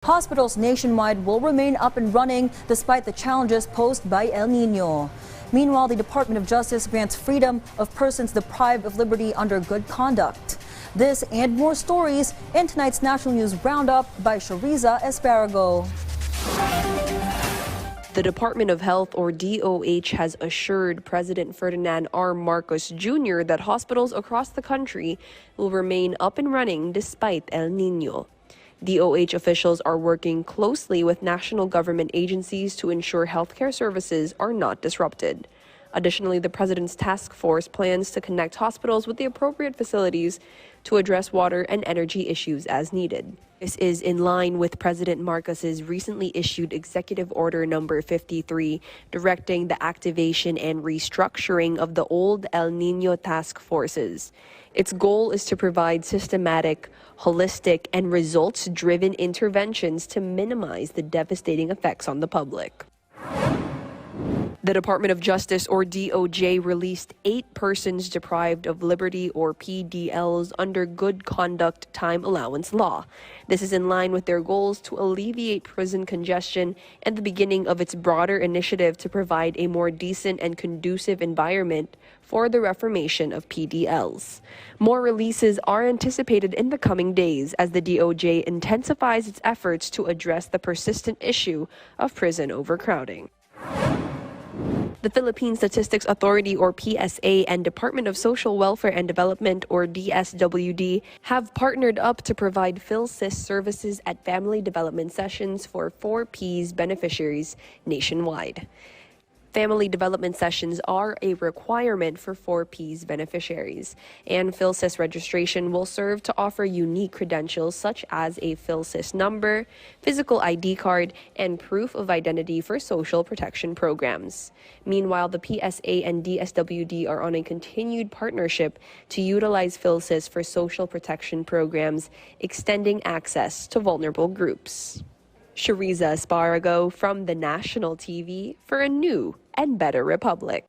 Hospitals nationwide will remain up and running despite the challenges posed by El Niño. Meanwhile, the Department of Justice grants freedom of persons deprived of liberty under good conduct. This and more stories in tonight's National News Roundup by Shariza Esparago. The Department of Health, or DOH, has assured President Ferdinand R. Marcos Jr. that hospitals across the country will remain up and running despite El Niño. DOH officials are working closely with national government agencies to ensure healthcare services are not disrupted. Additionally, the President's task force plans to connect hospitals with the appropriate facilities to address water and energy issues as needed. This is in line with President Marcos's recently issued Executive Order Number 53, directing the activation and restructuring of the old El Niño task forces. Its goal is to provide systematic, holistic, and results-driven interventions to minimize the devastating effects on the public. The Department of Justice, or DOJ, released 8 persons deprived of liberty, or PDLs, under Good Conduct Time Allowance Law. This is in line with their goals to alleviate prison congestion and the beginning of its broader initiative to provide a more decent and conducive environment for the reformation of PDLs. More releases are anticipated in the coming days as the DOJ intensifies its efforts to address the persistent issue of prison overcrowding. The Philippine Statistics Authority, or PSA, and Department of Social Welfare and Development, or DSWD, have partnered up to provide PhilSys services at family development sessions for 4Ps beneficiaries nationwide. Family development sessions are a requirement for 4Ps beneficiaries, and PhilSys registration will serve to offer unique credentials such as a PhilSys number, physical ID card, and proof of identity for social protection programs. Meanwhile, the PSA and DSWD are on a continued partnership to utilize PhilSys for social protection programs, extending access to vulnerable groups. Shariza Esparago from the National TV for a new and better Republic.